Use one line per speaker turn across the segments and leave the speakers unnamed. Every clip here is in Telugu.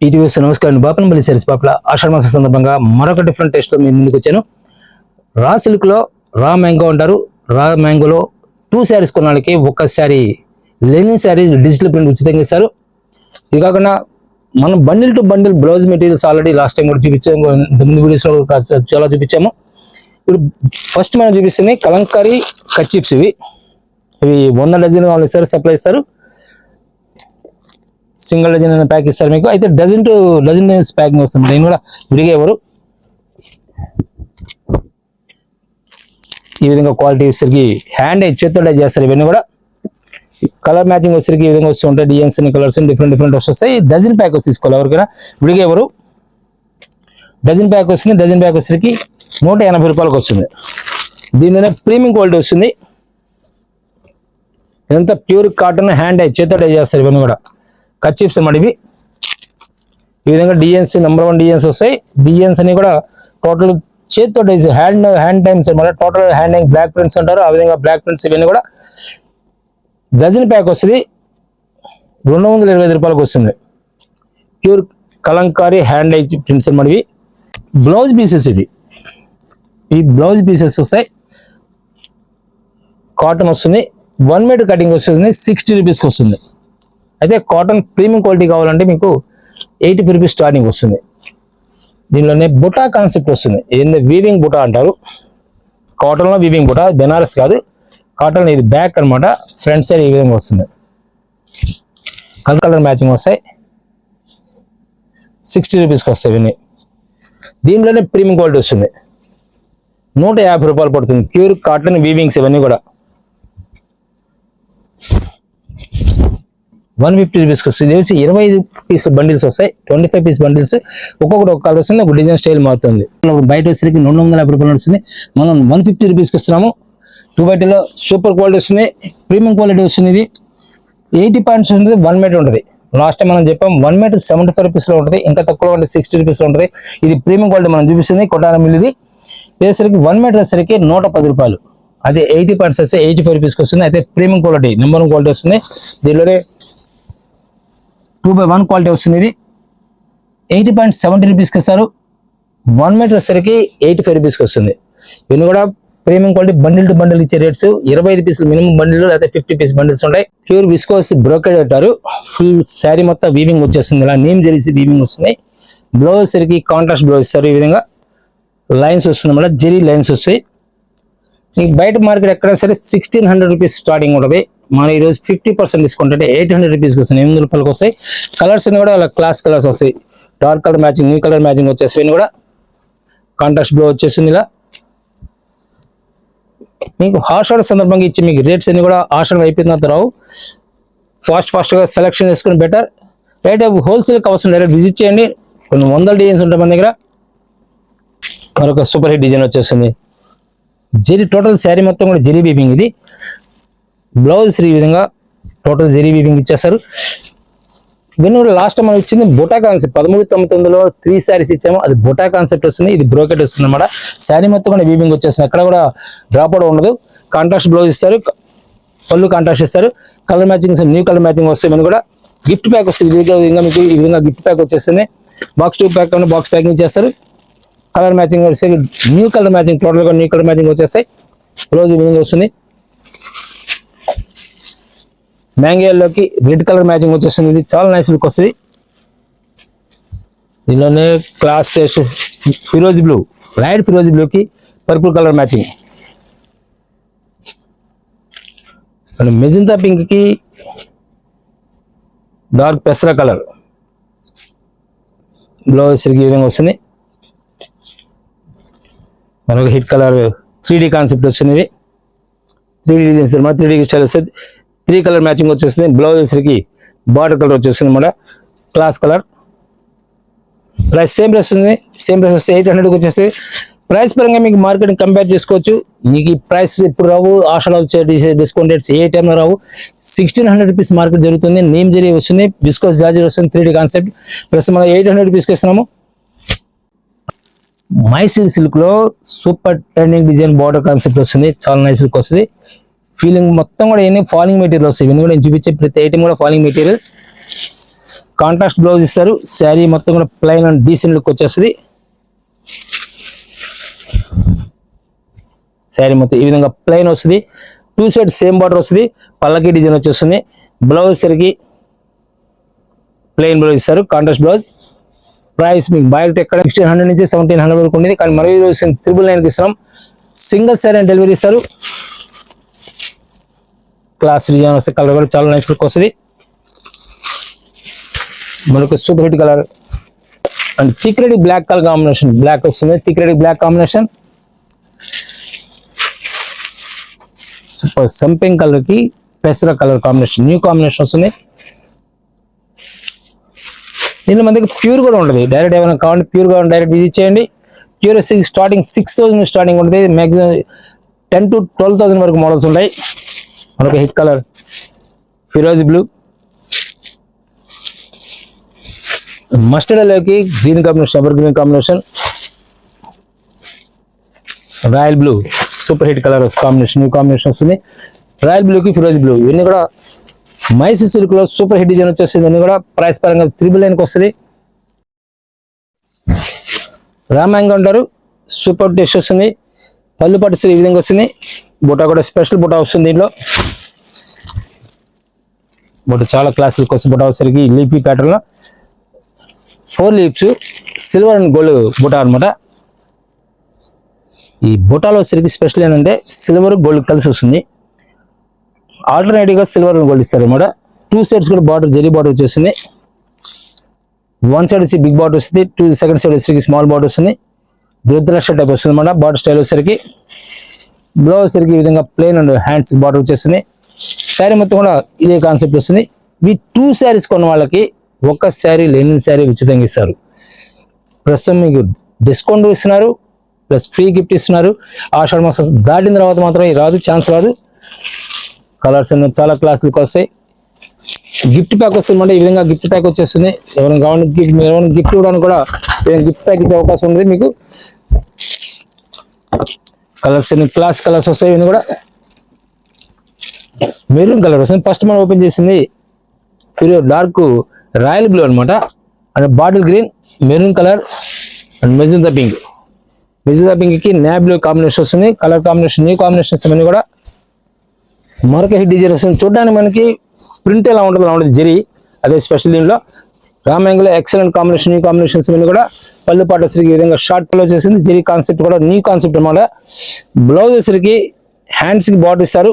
ఈటీవీఎస్ నమస్కారం. బాపనపల్లి సారీస్ పాపల ఆషాఢ మాస సందర్భంగా మరొక డిఫరెంట్ టేస్ట్ తో మీ ముందుకు వచ్చాను. రా సిల్క్ లో రా మ్యాంగో అంటారు. రా మ్యాంగోలో 2 శారీస్ కొనాలకి ఒక sari linen sari digital print ఉచితంగా ఇస్తారు. ఇది కాకుండా మనం bundle to bundle blouse materials already last time కూడా చూపించాము, ముందు వీడియోస్ లో చాలా చూపించాము. ఇప్పుడు ఫస్ట్ మనం చూపిస్తుంది కలంకారీ కర్చీఫ్స్. ఇవి 100 డజన్ కావాలి సార్, సప్లై ఇస్తారు. సింగిల్ డజన్ అనే ప్యాక్ ఇస్తారు మీకు. అయితే డజన్ టు డజన్ ప్యాకింగ్ వస్తుంది. నేను కూడా విడిగా ఎవరు ఈ విధంగా క్వాలిటీ వచ్చేసరికి హ్యాండ్ చేతితో డై చేస్తారు. ఇవన్నీ కూడా కలర్ మ్యాచింగ్ వచ్చేసరికి ఈ విధంగా వస్తూ ఉంటాయి. డిజైన్స్ కలర్స్ డిఫరెంట్ వస్తాయి. డజన్ ప్యాక్ తీసుకోవాలి ఎవరికైనా. విడిగా ఎవరు డజన్ ప్యాక్ వస్తుంది. డజన్ ప్యాక్ వచ్చేసరికి 180 రూపాయలకు వస్తుంది. దీనిలోనే ప్రీమియం క్వాలిటీ వస్తుంది. ఇదంతా ప్యూర్ కాటన్ హ్యాండ్ చేతితో డై చేస్తారు. ఇవన్నీ కూడా కర్చీఫ్స్ అన్నమాట. ఇవి ఈ విధంగా డిజైన్స్ నెంబర్ 1 డిజైన్స్ వస్తాయి. డిజైన్స్ అన్ని కూడా టోటల్ చేతితో డైస్ హ్యాండ్ టైమ్స్ అనమాట. టోటల్ హ్యాండ్ బ్లాక్ ప్రింట్స్ అంటారు. ఆ విధంగా బ్లాక్ ప్రింట్స్ ఇవన్నీ కూడా డజన్ ప్యాక్ వస్తుంది. 225 రూపాయలకు వస్తుంది. Pure Kalamkari hand I prints అన్నమాట. ఇవి బ్లౌజ్ పీసెస్. ఈ బ్లౌజ్ పీసెస్ వస్తాయి. కాటన్ వస్తుంది. 1 మీటర్ కటింగ్ వస్తుంది. 60 రూపీస్కి వస్తుంది. అయితే కాటన్ ప్రీమియం క్వాలిటీ కావాలంటే మీకు 80 రూపీస్ స్టార్టింగ్ వస్తుంది. దీనిలోనే బుటా కాన్సెప్ట్ వస్తుంది. ఏంది వీవింగ్ బుటా అంటారు. కాటన్లో వీవింగ్ బుటా, బెనారస్ కాదు, కాటన్. ఇది బ్యాక్ అనమాట. ఫ్రంట్ సైడ్ ఈ విధంగా వస్తుంది. కలర్ మ్యాచింగ్ వస్తాయి. 60 రూపీస్కి వస్తాయి ఇవన్నీ. దీనిలోనే ప్రీమియం క్వాలిటీ వస్తుంది. 150 రూపాయలు పడుతుంది. ప్యూర్ కాటన్ వీవింగ్స్ ఇవన్నీ కూడా 150 రూపీస్కి వస్తుంది. 25 పీస్ బండిల్స్ వస్తాయి. 25 పీస్ బండిల్స్ ఒక్కొక్కటి ఒక కలర్ వస్తుంది. ఒక డిజైన్ స్టైల్ మారుతుంది. బయట వచ్చేసరికి 250 రూపాయలు వస్తుంది. మనం 150 రూపీస్కి ఇస్తున్నాము. 2x2లో సూపర్ క్వాలిటీ వస్తుంది. ప్రీమియం క్వాలిటీ వస్తుంది. ఇది 80 పాయింట్స్ ఉంటుంది. 1 మీటర్ ఉంటుంది. లాస్ట్ టైం మనం చెప్పాం 1 మీటర్ 75 రూపీస్లో ఉంటుంది. ఇంకా తక్కువ అంటే 60 రూపీస్లో ఉంటుంది. ఇది ప్రీమియం క్వాలిటీ మనం చూపిస్తుంది. కొట్టాన మిల్ ఇది వేసరికి 1 మీటర్ వచ్చేసరికి 110 రూపాయలు. అదే 80 పాయింట్స్ వస్తే 85 రూపీస్కి వస్తుంది. అయితే ప్రీమియం క్వాలిటీ నెంబర్ 1 క్వాలిటీ వస్తుంది. దీనిలోనే 2x1 క్వాలిటీ వస్తుంది. ఇది 80.70 రూపీస్కి ఇస్తారు. 1 మీటర్ వచ్చేసరికి 85 రూపీస్కి వస్తుంది. ఇవన్నీ కూడా premium quality bundle to bundle ఇచ్చే రేట్స్. 25 పీసులు మినిమం బండిల్, లేదా 50 పీస్ బండిల్స్ ఉంటాయి. ప్యూర్ విస్కోస్ బ్రోకెడ్ అంటారు. ఫుల్ శారీ మొత్తం వీవింగ్ వచ్చేస్తుంది. ఇలా నీమ్ జెరీస్ వీవింగ్ వస్తున్నాయి. బ్లౌజ్ సరికి కాంట్రాస్ట్ బ్లౌజ్ ఇస్తారు. ఈ విధంగా లైన్స్ వస్తుంది అన్నమాట. జెరీ లైన్స్ వస్తాయి. మీకు బయట మార్కెట్ ఎక్కడ సరే 1600 రూపీస్ స్టార్టింగ్ ఉంటుంది. మన ఈరోజు 50% డిస్కౌంట్ అంటే 800 రూపీస్కి వస్తాయి. 800 రూపాయలకి వస్తాయి. కలర్స్ అన్ని కూడా అలా క్లాస్ కలర్స్ వస్తాయి. Dark colour matching, new colour matching వచ్చేసి కూడా కాంట్రాస్ట్ బ్లౌ వచ్చేసింది. ఇలా మీకు ఆషాఢ సందర్భంగా ఇచ్చి మీకు రేట్స్ అన్ని కూడా ఆషాఢం అయిపోయిన తర్వాత రావు. ఫాస్ట్గా సెలెక్షన్ చేసుకుని బెటర్. రైట్ హోల్సేల్కి అవసరం డైరెక్ట్ విజిట్ చేయండి. కొన్ని 100 డిజైన్స్ ఉంటాయి మన దగ్గర. మరొక సూపర్ హిట్ డిజైన్ వచ్చేస్తుంది. జెరీ టోటల్ శారీ మొత్తం కూడా జెరీ వీవింగ్. ఇది బ్లౌజ్ ఈ విధంగా టోటల్ జెరీ వీవింగ్ ఇచ్చేస్తారు. ఇవన్నీ కూడా లాస్ట్ మనం ఇచ్చింది బొటా కాన్సెప్ట్. 1399లో 3 శారీస్ ఇచ్చాము. అది బొటా కాన్సెప్ట్ వస్తుంది. ఇది బ్రోకెట్ వస్తుంది అనమాట. శారీ మొత్తం కూడా వీవింగ్ వచ్చేస్తుంది. ఎక్కడ కూడా డ్రాప్ అవుట్ ఉండదు. కాంట్రాస్ట్ బ్లౌజ్ ఇస్తారు. పళ్ళు కాంట్రాస్ట్ ఇస్తారు. Colour matching, new colour matching వస్తాయి. ఇవన్నీ కూడా గిఫ్ట్ ప్యాక్ వస్తుంది. విధంగా మీకు ఈ విధంగా గిఫ్ట్ ప్యాక్ వచ్చేస్తుంది. బాక్స్ 2 ప్యాక్ బాక్స్ ప్యాకింగ్ చేస్తారు. కలర్ మ్యాచింగ్ వచ్చేసి న్యూ కలర్ మ్యాచింగ్, టోటల్గా న్యూ కలర్ మ్యాచింగ్ వచ్చేస్తాయి. బ్లౌజ్ ఈ విధంగా వస్తుంది. మ్యాంగోలోకి రెడ్ కలర్ మ్యాచింగ్ వచ్చేస్తుంది. ఇది చాలా నైస్ లుక్ వస్తుంది. దీనిలోనే క్లాస్ టేస్ట్ ఫిరోజీ బ్లూ, లైట్ ఫిరోజీ బ్లూకి పర్పుల్ కలర్ మ్యాచింగ్. మెజంతా పింక్కి డార్క్ పెసరా కలర్. బ్లౌజ్ ఈ విధంగా వస్తుంది. మరొక హిట్ కలర్ 3D కాన్సెప్ట్ వస్తుంది. 3D డిజైన్స్ అనమాట. 3D స్టైల్ వస్తుంది. 3 కలర్ మ్యాచింగ్ వచ్చేస్తుంది. బ్లౌజ్ వచ్చేసరికి బార్డర్ కలర్ వచ్చేస్తుంది అన్నమాట. Class colour. Price same price ఉంది. సేమ్ ప్రైస్ వస్తే 800కి వచ్చేసి. ప్రైస్ పరంగా మీకు మార్కెట్ కంపేర్ చేసుకోవచ్చు. మీకు ఈ ప్రైస్ ఇప్పుడు రావు. ఆషాఢ వచ్చే డిస్కౌంట్ రేట్స్ ఏ టైంలో రావు. 1600 రూపీస్ మార్కెట్ జరుగుతుంది. నీమ్ జరీ వస్తుంది. విస్కోస్ జార్జెట్ వస్తుంది. 3D concept. ప్లస్ మనం 800 రూపీస్కి ఇస్తున్నాము. మైసూర్ సిల్క్ లో super trending design border concept వస్తుంది. చాలా నైస్ లుక్ వస్తుంది. ఫీలింగ్ మొత్తం కూడా ఏంటి ఫాలింగ్ మెటీరియల్ వస్తాయి. ఇవన్నీ కూడా నేను చూపించే ప్రతి ఐటమ్ కూడా ఫాలింగ్ మెటీరియల్. కాంట్రాస్ట్ బ్లౌజ్ ఇస్తారు. శారీ మొత్తం కూడా ప్లెయిన్ అండ్ డీసెంట్ లుక్ వచ్చేస్తుంది. శారీ మొత్తం ఈ విధంగా ప్లెయిన్ వస్తుంది. 2 సైడ్ సేమ్ బార్డర్ వస్తుంది. పల్లకి డిజైన్ వచ్చేస్తుంది. బ్లౌజ్ సరికి ప్లెయిన్ బ్లౌజ్ ఇస్తారు, కాంట్రాస్ట్ బ్లౌజ్. ప్రైస్ మీకు బయట ఎక్కడ 1600 నుంచి 1700 వరకు ఉండేది, కానీ మరి 999కి ఇస్తున్నాం. సింగిల్ శారీ అండ్ డెలివరీ ఇస్తారు. క్లాస్ డిజైన్ వస్తే కలర్ కూడా చాలా నైస్ లుక్ వస్తుంది. మనకు super hit colour and thick red black colour combination. Black వస్తుంది, thick red black combination. Super సంపింగ్ కలర్ కి పెసర కలర్ కాంబినేషన్, న్యూ కాంబినేషన్ వస్తుంది. దీనిలో మనకి ప్యూర్ కూడా ఉంటుంది. డైరెక్ట్ ఏమైనా కావాలంటే ప్యూర్ గా డైరెక్ట్ విజిట్ చేయండి. ప్యూర్ స్టార్టింగ్ 6000 స్టార్టింగ్ ఉంటుంది. మ్యాక్సిమం 10 to 12,000 వరకు మోడల్స్ ఉంటాయి. మనకు హిట్ కలర్ ఫిరోజీ బ్లూ, మస్టర్డ్ ఎల్లోకి green combination, ever green combination, royal blue super hit colour combination, new combination వస్తుంది. రాయల్ బ్లూకి ఫిరోజీ బ్లూ, ఇవన్నీ కూడా మైసూర్ సిల్క్ లో సూపర్ హిట్ డిజైన్ వచ్చేస్తుంది. ఇవన్నీ కూడా ప్రైస్ పరంగా 999కి వస్తుంది. రామాంగ అంటారు, సూపర్ టేస్ట్ వస్తుంది. పళ్ళు పట్టు ఈ విధంగా వస్తుంది. బుట్ట కూడా స్పెషల్ బుట్ట వస్తుంది. దీంట్లో బుట్ట చాలా క్లాస్ లుక్ వస్తుంది. బుట్ట వచ్చేసరికి లీఫీ ప్యాటర్న్ లో 4 లీవ్స్ సిల్వర్ అండ్ గోల్డ్ బుట్ట అనమాట. ఈ బుటాలో వచ్చేసరికి స్పెషల్ ఏంటంటే సిల్వర్ గోల్డ్ కలిసి వస్తుంది. ఆల్టర్నేటివ్ గా సిల్వర్ అండ్ గోల్డ్ ఇస్తారు అనమాట. 2 సైడ్స్ కూడా బార్డర్ జరీ బార్డర్ వచ్చేస్తుంది. 1 సైడ్ వచ్చి బిగ్ బార్డర్ వస్తుంది, సెకండ్ సైడ్ వచ్చేసరికి స్మాల్ బార్డర్ వస్తుంది. రుద్రాక్ష టైప్ వస్తుంది అనమాట. బార్డర్ స్టైల్ వచ్చేసరికి బ్లౌజ్ వచ్చేసరికి ఈ విధంగా ప్లెయిన్ అండ్ హ్యాండ్స్ బార్డర్ వచ్చేస్తుంది. శారీ మొత్తం కూడా ఇదే కాన్సెప్ట్ వస్తుంది. ఈ 2 శారీస్ కొన్న వాళ్ళకి ఒక శారీ లెనిన్ శారీ ఉచితంగా ఇస్తారు. ప్రస్తుతం మీకు డిస్కౌంట్ ఇస్తున్నారు, ప్లస్ ఫ్రీ గిఫ్ట్ ఇస్తున్నారు. ఆషాఢ మాసం దాటిన తర్వాత మాత్రం రాదు, ఛాన్స్ రాదు. కలర్స్ అన్నీ చాలా క్లాసులకు వస్తాయి. గిఫ్ట్ ప్యాక్ వస్తుందంటే ఈ విధంగా గిఫ్ట్ ప్యాక్ వచ్చేస్తుంది. ఎవరైనా కావాలంటే ఎవరైనా గిఫ్ట్ ఇవ్వడానికి కూడా గిఫ్ట్ ప్యాక్ ఇచ్చే అవకాశం ఉంది మీకు. కలర్స్ అన్ని క్లాస్ కలర్స్ వస్తాయి. ఇవన్నీ కూడా మెరూన్ కలర్ వస్తుంది. ఫస్ట్ మనం ఓపెన్ చేసింది డార్క్ రాయల్ బ్లూ అనమాట. And bottle green, maroon colour and magenta pink. Magenta pink కి నేవీ బ్లూ కాంబినేషన్ వస్తుంది. కలర్ కాంబినేషన్, న్యూ కాంబినేషన్స్ అన్ని కూడా మరొక హిట్ డిజైన్ వస్తుంది. చూడడానికి మనకి ప్రింట్ ఎలా ఉంటుంది అలా ఉంటుంది జరీ, అదే స్పెషల్. దీనిలో రామాంగలో ఎక్సలెంట్ కాంబినేషన్, న్యూ కాంబినేషన్స్ ఇవన్నీ కూడా. పళ్ళు పాటు వచ్చరికి ఈ విధంగా షార్ట్ పళ్ళు వచ్చేసింది. జరీ కాన్సెప్ట్ కూడా న్యూ కాన్సెప్ట్ అనమాట. బ్లౌజ్ వచ్చరికి హ్యాండ్స్ కి బార్డర్ ఇస్తారు.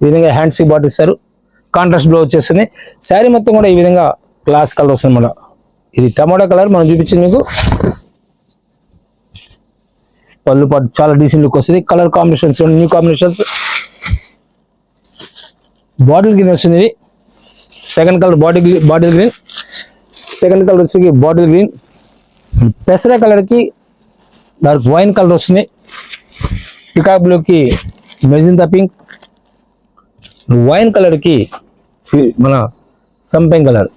ఈ విధంగా హ్యాండ్స్ కి బార్డర్ ఇస్తారు. కాంట్రాస్ట్ బ్లౌజ్ వచ్చేస్తుంది. శారీ మొత్తం కూడా ఈ విధంగా క్లాస్ కలర్ వస్తుంది అనమాట. ఇది టమాటా కలర్ మనం చూపించింది మీకు. పళ్ళు పాటు చాలా డీసెంట్ లుక్ వస్తుంది. Colour combinations, new combinations. Bottle green వస్తుంది. ఇది second colour bottle green. Second colour వచ్చి బాటిల్ గ్రీన్. పెసర కలర్ కి డార్క్ వైన్ కలర్ వస్తుంది. పికాక్ బ్లూ కి మెజంతా పింక్. వైన్ కలర్ కి మన సంపెంగ్ కలర్,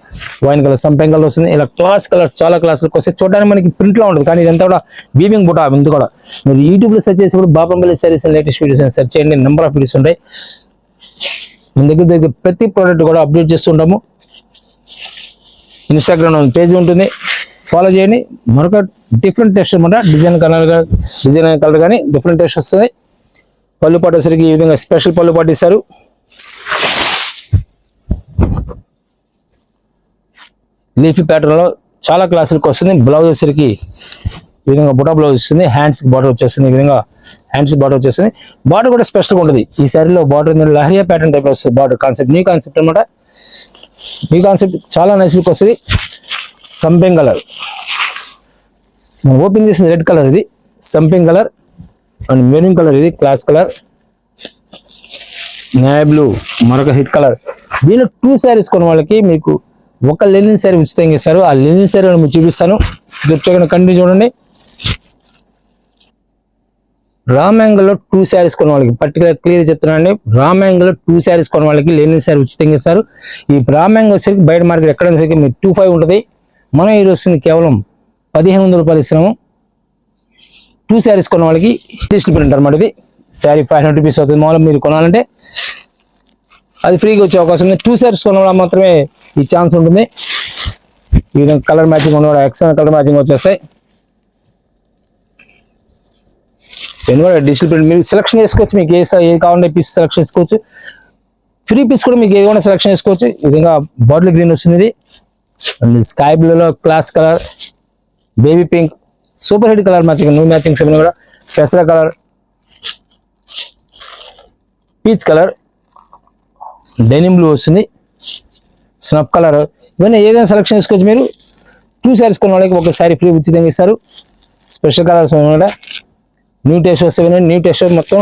వైన్ కలర్ సంపెంగ్ కలర్ వస్తుంది. ఇలా క్లాస్ కలర్స్ చాలా క్లాసులకు వస్తాయి. చూడడానికి మనకి ప్రింట్ లో ఉంటుంది, కానీ ఇదంతా కూడా వీవింగ్ బుటా. ఇంత కూడా మీరు యూట్యూబ్ లో సెర్చ్ చేసినప్పుడు బాపంపల్లి సారీస్ లేటెస్ట్ వీడియోస్ సెర్చ్ చేయండి. నెంబర్ ఆఫ్ వీడియోస్ ఉంటాయి. మన దగ్గర ప్రతి ప్రోడక్ట్ కూడా అప్డేట్ చేస్తుంటాము. ఇన్స్టాగ్రామ్ పేజ్ ఉంటుంది, ఫాలో చేయండి. మరొక డిఫరెంట్ టెస్ట్ అనమాట. డిజైన్ కలర్ కానీ డిఫరెంట్ టెస్ట్ వస్తుంది. పళ్ళు పాటు వచ్చరికి ఈ విధంగా స్పెషల్ పళ్ళు పాటు ఇస్తారు. లీఫీ ప్యాటర్న్ లో చాలా క్లాసులకు వస్తుంది. బ్లౌజ్ వచ్చరికి ఈ విధంగా బుటా బ్లౌజ్ వస్తుంది. హ్యాండ్స్ బార్డర్ వచ్చేస్తుంది. ఈ విధంగా హ్యాండ్స్ బార్డర్ వచ్చేస్తుంది. బార్డర్ కూడా స్పెషల్గా ఉంటుంది. ఈ శారీలో బార్డర్ లహరియా ప్యాటర్న్ టైప్ వస్తుంది. బార్డర్ కాన్సెప్ట్ న్యూ కాన్సెప్ట్ అనమాట. న్యూ కాన్సెప్ట్ చాలా నైస్ లుక్ వస్తుంది. సంపెంగ్ కలర్ మనం ఓపెన్ చేసిన రెడ్ కలర్, ఇది సంపెంగ్ కలర్. అండ్ మెరూన్ కలర్, ఇది క్లాస్ కలర్. నేవీ బ్లూ మరొక హిట్ కలర్. దీనిలో 2 శారీస్ కొన్న వాళ్ళకి మీకు ఒక లెనిన్ శారీ ఉచితంగా ఇస్తారు. ఆ లెనిన్ శారీ మీకు చూపిస్తాను. స్క్రిప్ట్ చేయకుండా కంటిన్యూ చూడండి. రామాంగలో 2 శారీస్ కొన్న వాళ్ళకి పర్టికులర్ క్లియర్ చెప్తున్నానండి. రామాంగలో 2 శారీస్ కొన్న వాళ్ళకి లెనిన్ శారీ ఉచితంగా ఇస్తారు. ఈ రామాంగ వచ్చేసరికి బయట మార్కెట్ ఎక్కడ మీకు 25 ఉంటుంది. మనం ఈ రోజు కేవలం 1500 రూపాయలు ఇస్తున్నాము. 2 శారీస్ కొన్న వాళ్ళకి డిజిటల్ ప్రింట్ అనమాట. ఇది శారీ 500 రూపీస్ అవుతుంది. మామూలుగా మీరు కొనాలంటే అది ఫ్రీగా వచ్చే అవకాశం ఉంది. 2 సారీస్ కొనడం మాత్రమే ఈ ఛాన్స్ ఉంటుంది. ఈ విధంగా కలర్ మ్యాచింగ్ ఉన్న ఎక్సలెంట్ కలర్ మ్యాచింగ్ వచ్చేస్తాయి. పెన్ కూడా డిజిటల్ ప్రింట్ మీరు సెలెక్షన్ చేసుకోవచ్చు. మీకు ఏది కావాలంటే పీస్ సెలెక్షన్ చేసుకోవచ్చు. ఫ్రీ పీస్ కూడా మీకు ఏదైనా సెలెక్షన్ చేసుకోవచ్చు. ఈ విధంగా బాటిల్ గ్రీన్ వస్తుంది. ఇది స్కై బ్లూలో class colour, baby pink, super hit colour matching, new matchings ఇవన్నీ కూడా. పెసర colour, peach colour, denim blue వస్తుంది, స్నఫ్ కలర్, ఇవన్నీ ఏదైనా సెలెక్షన్ చేసుకోవచ్చు. మీరు 2 సారీస్ కొన్న వాళ్ళకి ఒక సారీ ఫ్రీ ఉచితంగా ఇస్తారు. స్పెషల్ కలర్స్ అనమాట. న్యూ టేస్ట్ వస్తాయి. న్యూ టేస్ట్ మొత్తం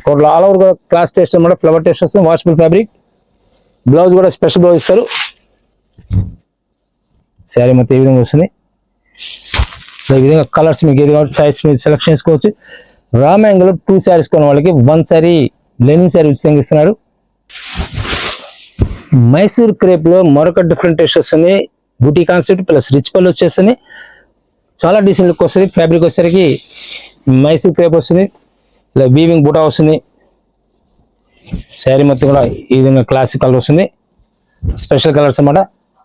టోటల్ ఆల్ ఓవర్ కూడా క్లాస్ టేస్ట్ అనమాట. ఫ్లవర్ టేస్ట్ వస్తుంది. Washable fabric. బ్లౌజ్ కూడా స్పెషల్ బ్లౌజ్ ఇస్తారు. శారీ మొత్తం ఈ విధంగా వస్తుంది. ఈ విధంగా కలర్స్ మీకు ఏది కావాలి సైజ్ మీరు సెలెక్షన్ చేసుకోవచ్చు. రా మ్యాంగోలో 2 సారీస్ కొన్న వాళ్ళకి 1 సారీ లెనిన్ సారీ ఉచితంగా ఇస్తున్నారు. మైసూర్ క్రేప్ లో మరొక డిఫరెంట్ టేస్ట్ వస్తుంది. బూటీ కాన్సెప్ట్ ప్లస్ రిచ్ పళ్ళు వచ్చేస్తుంది. చాలా డీసెంట్ లుక్ వస్తుంది. ఫ్యాబ్రిక్ వచ్చేసరికి మైసూర్ క్రేప్ వస్తుంది. ఇలా వీవింగ్ బూటా వస్తుంది. శారీ మొత్తం కూడా ఈ విధంగా క్లాసిక్ కలర్ వస్తుంది. స్పెషల్ కలర్స్ అన్నమాట.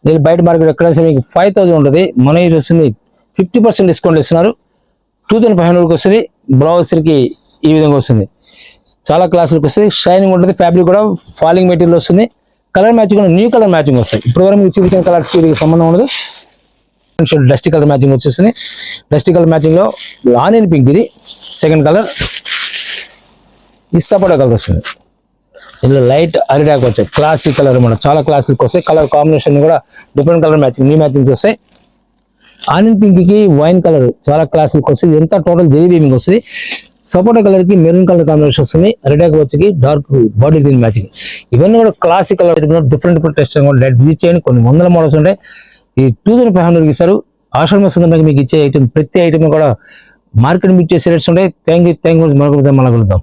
దీని బయట మార్కెట్ ఎక్కడైనా మీకు 5000 ఉంటుంది. మన ఇది వస్తుంది 50% డిస్కౌంట్ ఇస్తున్నారు. 2500కి వస్తుంది. బ్లౌజర్కి ఈ విధంగా వస్తుంది. చాలా క్లాసులకు వస్తుంది. షైనింగ్ ఉంటుంది. ఫ్యాబ్రిక్ కూడా ఫాలింగ్ మెటీరియల్ వస్తుంది. కలర్ మ్యాచింగ్ కూడా న్యూ కలర్ మ్యాచింగ్ వస్తాయి. ఇప్పుడు వరకు మీకు చూపించిన కలర్స్ కి సంబంధం ఉండదు. డస్టీ కలర్ మ్యాచింగ్ వచ్చేస్తుంది. డస్టీ కలర్ మ్యాచింగ్ లో ఆనియన్ పింక్ ఇది సెకండ్ కలర్. ఈ సపోటా కలర్ వస్తుంది. ఇందులో లైట్ అరిడాక్ వచ్చాయి. క్లాసిక్ కలర్ అన్నమాట. చాలా క్లాసిక్ వస్తాయి. కలర్ కాంబినేషన్ కూడా different colour matching new matching వస్తాయి. ఆనియన్ పింక్ కి వైన్ కలర్ చాలా క్లాసిక్ వస్తుంది. ఎంత టోటల్ జెరీ వీవింగ్ వస్తుంది. సపోటా కలర్ కి మెరూన్ కలర్ కాంబినేషన్ వస్తుంది. అరిడాక్ వచ్చి డార్క్ బాడీ గ్రీన్ మ్యాచింగ్. ఇవన్నీ కూడా classic colour different test visit చేయండి. కొన్ని వందల మోడల్స్ ఉంటాయి. ఈ 2500కి ఇస్తారు. ఆషాఢ సందర్భంగా మీకు ఇచ్చే ఐటమ్ ప్రతి ఐటమ్ కూడా మార్కెట్ మీట్ చేసే రేట్స్ ఉంటాయి. థ్యాంక్ యూ మరొక మళ్ళీ కలుద్దాం.